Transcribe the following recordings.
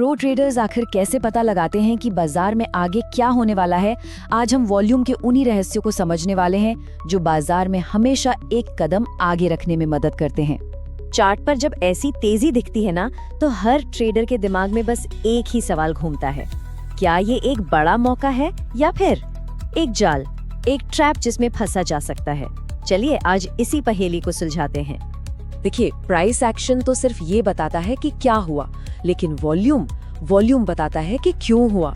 Pro traders आखिर कैसे पता लगाते हैं कि बाजार में आगे क्या होने वाला है? आज हम वॉल्यूम के उन्हीं रहस्यों को समझने वाले हैं जो बाजार में हमेशा एक कदम आगे रखने में मदद करते हैं। चार्ट पर जब ऐसी तेजी दिखती है ना, तो हर ट्रेडर के दिमाग में बस एक ही सवाल घूमता है, क्या ये एक बड़ा मौका है या फिर एक जाल, एक ट्रैप जिसमें फंसा जा सकता है। चलिए आज इसी पहेली को सुलझाते हैं। देखिए, प्राइस एक्शन तो सिर्फ ये बताता है कि क्या हुआ, लेकिन वॉल्यूम बताता है कि क्यों हुआ।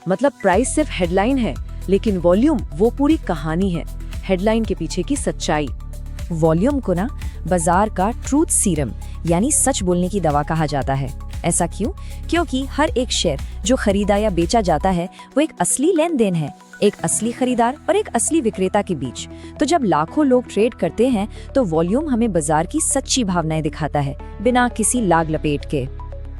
मतलब प्राइस सिर्फ हेडलाइन है, लेकिन वॉल्यूम वो पूरी कहानी है, हेडलाइन के पीछे की सच्चाई। वॉल्यूम को ना बाजार का ट्रूथ सीरम यानी सच बोलने की दवा कहा जाता है। ऐसा क्यों? क्योंकि हर एक शेयर जो खरीदा या बेचा जाता है वो एक असली लेन देन है, एक असली खरीदार और एक असली विक्रेता के बीच। तो जब लाखों लोग ट्रेड करते हैं तो वॉल्यूम हमें बाजार की सच्ची भावनाएं दिखाता है, बिना किसी लाग लपेट के।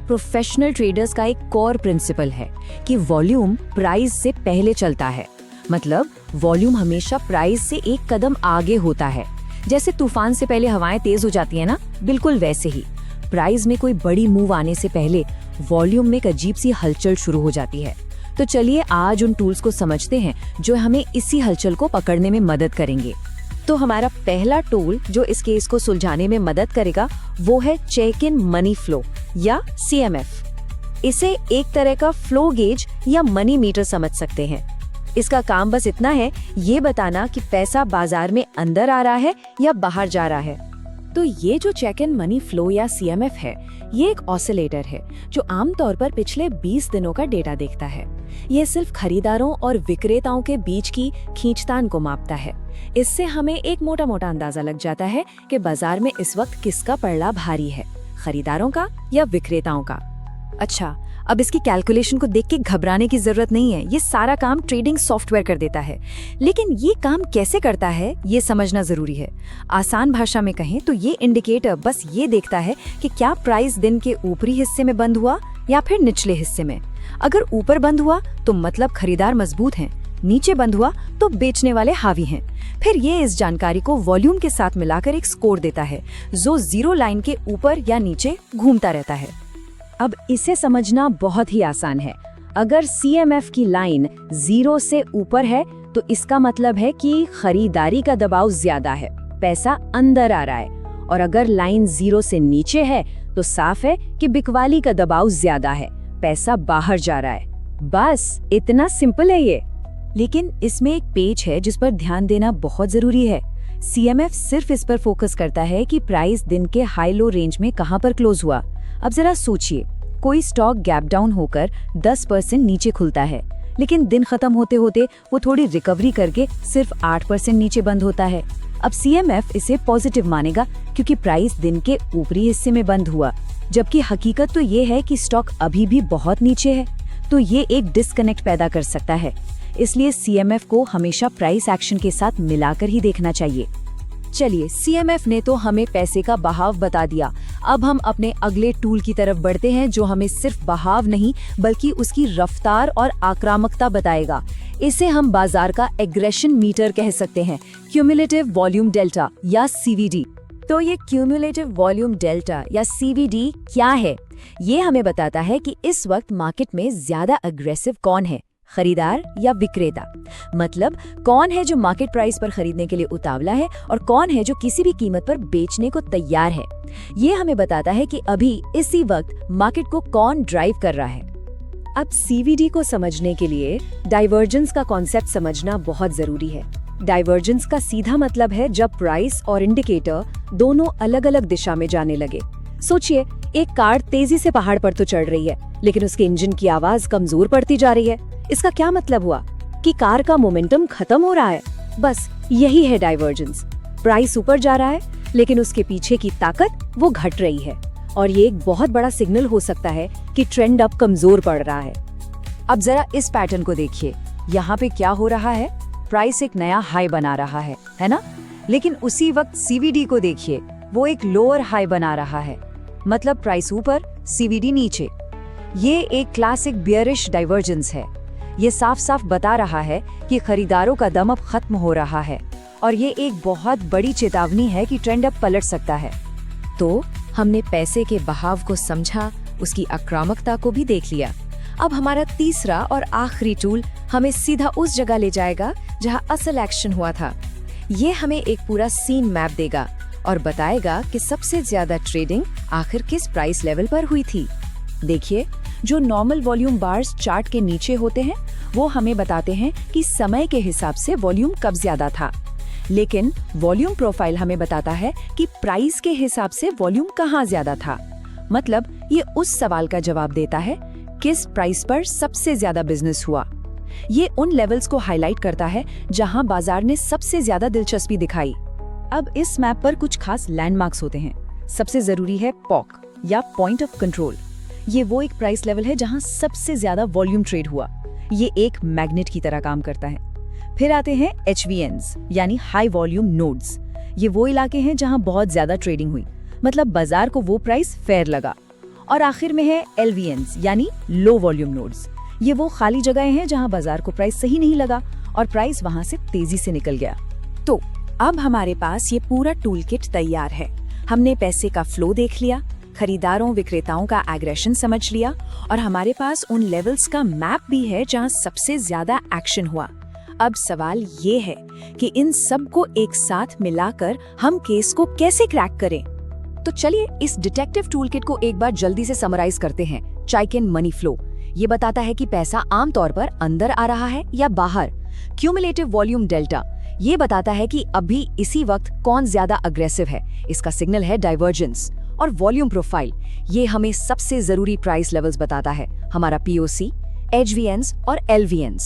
प्रोफेशनल ट्रेडर्स का एक कोर प्रिंसिपल है कि वॉल्यूम प्राइस से पहले चलता है। मतलब वॉल्यूम हमेशा प्राइस से एक कदम आगे होता है। जैसे तूफान से पहले हवाएं तेज हो जाती है ना, बिल्कुल वैसे ही प्राइस में कोई बड़ी मूव आने से पहले वॉल्यूम में एक अजीब सी हलचल शुरू हो जाती है। तो चलिए आज उन टूल्स को समझते हैं जो हमें इसी हलचल को पकड़ने में मदद करेंगे। तो हमारा पहला टूल जो इस केस को सुलझाने में मदद करेगा वो है चेक इन मनी फ्लो या CMF। इसे एक तरह का फ्लो गेज या मनी मीटर समझ सकते हैं। इसका काम बस इतना है, ये बताना कि पैसा बाजार में अंदर आ रहा है या बाहर जा रहा है। तो ये जो चेक इन मनी फ्लो या CMF है, ये एक ऑसिलेटर है जो आमतौर पर पिछले 20 दिनों का डेटा देखता है। ये सिर्फ खरीदारों और विक्रेताओं के बीच की खींचतान को मापता है। इससे हमें एक मोटा मोटा अंदाजा लग जाता है कि बाजार में इस वक्त किसका पलड़ा भारी है, खरीदारों का या विक्रेताओं का। अच्छा, अब इसकी कैलकुलेशन को देख के घबराने की जरूरत नहीं है, ये सारा काम ट्रेडिंग सॉफ्टवेयर कर देता है। लेकिन ये काम कैसे करता है ये समझना जरूरी है। आसान भाषा में कहें तो ये इंडिकेटर बस ये देखता है कि क्या प्राइस दिन के ऊपरी हिस्से में बंद हुआ या फिर निचले हिस्से में। अगर ऊपर बंद हुआ तो मतलब खरीदार मजबूत हैं, नीचे बंद हुआ तो बेचने वाले हावी हैं। फिर ये इस जानकारी को वॉल्यूम के साथ मिलाकर एक स्कोर देता है जो जीरो लाइन के ऊपर या नीचे घूमता रहता है। अब इसे समझना बहुत ही आसान है। अगर CMF की लाइन 0 से ऊपर है तो इसका मतलब है कि खरीदारी का दबाव ज्यादा है, पैसा अंदर आ रहा है। और अगर लाइन 0 से नीचे है तो साफ है कि बिकवाली का दबाव ज्यादा है, पैसा बाहर जा रहा है। बस इतना सिंपल है ये। लेकिन इसमें एक पेच है जिस पर ध्यान देना बहुत जरूरी है। CMF सिर्फ इस पर फोकस करता है कि प्राइस दिन के हाई लो रेंज में कहां पर क्लोज हुआ। अब जरा सोचिए, कोई स्टॉक गैप डाउन होकर 10% नीचे खुलता है, लेकिन दिन खत्म होते होते वो थोड़ी रिकवरी करके सिर्फ 8% नीचे बंद होता है। अब CMF इसे पॉजिटिव मानेगा क्योंकि प्राइस दिन के ऊपरी हिस्से में बंद हुआ, जबकि हकीकत तो ये है कि स्टॉक अभी भी बहुत नीचे है। तो ये एक डिस्कनेक्ट पैदा कर सकता है। इसलिए CMF को हमेशा प्राइस एक्शन के साथ मिलाकर ही देखना चाहिए। चलिए, CMF ने तो हमें पैसे का बहाव बता दिया। अब हम अपने अगले टूल की तरफ बढ़ते हैं जो हमें सिर्फ बहाव नहीं बल्कि उसकी रफ्तार और आक्रामकता बताएगा। इसे हम बाजार का एग्रेशन मीटर कह सकते हैं, क्यूमुलेटिव वॉल्यूम डेल्टा या CVD। तो ये क्यूमुलेटिव वॉल्यूम डेल्टा या CVD क्या है? ये हमें बताता है कि इस वक्त मार्केट में ज्यादा अग्रेसिव कौन है, खरीदार या विक्रेता। मतलब कौन है जो मार्केट प्राइस पर खरीदने के लिए उतावला है और कौन है जो किसी भी कीमत पर बेचने को तैयार है। ये हमें बताता है कि अभी इसी वक्त मार्केट को कौन ड्राइव कर रहा है। अब CVD को समझने के लिए डाइवर्जेंस का कॉन्सेप्ट समझना बहुत जरूरी है। डाइवर्जेंस का सीधा मतलब है जब प्राइस और इंडिकेटर दोनों अलग अलग दिशा में जाने लगे। सोचिए, एक कार तेजी से पहाड़ पर तो चढ़ रही है, लेकिन उसके इंजन की आवाज कमजोर पड़ती जा रही है। इसका क्या मतलब हुआ? कि कार का मोमेंटम खत्म हो रहा है। बस यही है डाइवर्जेंस। प्राइस ऊपर जा रहा है लेकिन उसके पीछे की ताकत वो घट रही है, और ये एक बहुत बड़ा सिग्नल हो सकता है कि ट्रेंड अब कमजोर पड़ रहा है। अब जरा इस पैटर्न को देखिए, यहाँ पे क्या हो रहा है? प्राइस एक नया हाई बना रहा है ना? लेकिन उसी वक्त CVD को देखिए, वो एक लोअर हाई बना रहा है। मतलब प्राइस ऊपर, CVD नीचे। ये एक क्लासिक बियरिश डाइवर्जेंस है। ये साफ साफ बता रहा है कि खरीदारों का दम अब खत्म हो रहा है, और ये एक बहुत बड़ी चेतावनी है कि ट्रेंड अब पलट सकता है। तो हमने पैसे के बहाव को समझा, उसकी आक्रामकता को भी देख लिया। अब हमारा तीसरा और आखिरी टूल हमें सीधा उस जगह ले जाएगा जहां असल एक्शन हुआ था। ये हमें एक पूरा सीन मैप देगा और बताएगा कि सबसे ज्यादा ट्रेडिंग आखिर किस प्राइस लेवल पर हुई थी। देखिए, जो नॉर्मल वॉल्यूम बार्स चार्ट के नीचे होते हैं वो हमें बताते हैं कि समय के हिसाब से वॉल्यूम कब ज्यादा था, लेकिन वॉल्यूम प्रोफाइल हमें बताता है कि प्राइस के हिसाब से वॉल्यूम कहाँ ज्यादा था। मतलब ये उस सवाल का जवाब देता है किस प्राइस पर सबसे ज्यादा बिजनेस हुआ। ये उन लेवल्स को हाईलाइट करता है जहां बाजार ने सबसे ज्यादा दिलचस्पी दिखाई। अब इस मैप पर कुछ खास लैंडमार्क्स होते हैं। सबसे जरूरी है पॉक या पॉइंट ऑफ कंट्रोल। ये वो एक प्राइस लेवल है जहां सबसे ज्यादा वॉल्यूम ट्रेड हुआ। ये एक मैग्नेट की तरह काम करता है। फिर आते हैं HVNs यानी हाई वॉल्यूम नोड्स। ये वो इलाके हैं जहां बहुत ज्यादा ट्रेडिंग हुई, मतलब बाजार को वो प्राइस फेयर लगा। और आखिर में है LVNs यानी लो वॉल्यूम नोड्स। ये वो खाली जगहें हैं जहां बाजार को प्राइस सही नहीं लगा और प्राइस वहां से तेजी से निकल गया। तो अब हमारे पास ये पूरा टूल किट तैयार है। हमने पैसे का फ्लो देख लिया, खरीदारों विक्रेताओं का एग्रेशन समझ लिया और हमारे पास उन लेवल्स का मैप भी है जहां सबसे ज्यादा एक्शन हुआ। अब सवाल ये है कि इन सब को एक साथ मिलाकर हम केस को कैसे क्रैक करें। तो चलिए इस डिटेक्टिव टूलकिट को एक बार जल्दी से समराइज करते हैं। चाइकिन मनी फ्लो ये बताता है कि पैसा आमतौर पर अंदर आ रहा है या बाहर। क्यूमुलेटिव वॉल्यूम डेल्टा ये बताता है कि अभी इसी वक्त कौन ज्यादा अग्रेसिव है, इसका सिग्नल है डाइवर्जेंस। और वॉल्यूम प्रोफाइल ये हमें सबसे जरूरी प्राइस लेवल्स बताता है, हमारा POC, HVNs और LVNs।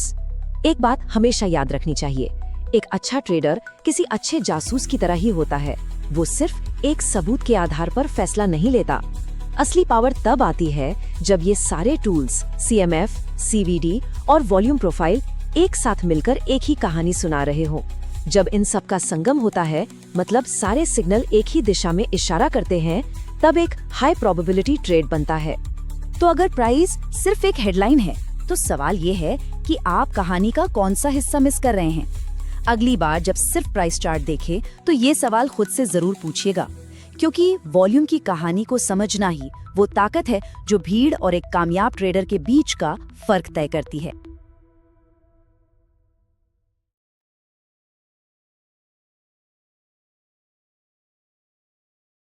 एक बात हमेशा याद रखनी चाहिए, एक अच्छा ट्रेडर किसी अच्छे जासूस की तरह ही होता है। वो सिर्फ एक सबूत के आधार पर फैसला नहीं लेता। असली पावर तब आती है जब ये सारे टूल्स CMF, CVD और वॉल्यूम प्रोफाइल एक साथ मिलकर एक ही कहानी सुना रहे हो। जब इन सब का संगम होता है, मतलब सारे सिग्नल एक ही दिशा में इशारा करते हैं, तब एक हाई प्रोबेबिलिटी ट्रेड बनता है। तो अगर प्राइस सिर्फ एक हेडलाइन है, तो सवाल ये है कि आप कहानी का कौन सा हिस्सा मिस कर रहे हैं। अगली बार जब सिर्फ प्राइस चार्ट देखे तो ये सवाल खुद से जरूर पूछिएगा, क्योंकि वॉल्यूम की कहानी को समझना ही वो ताकत है जो भीड़ और एक कामयाब ट्रेडर के बीच का फर्क तय करती है।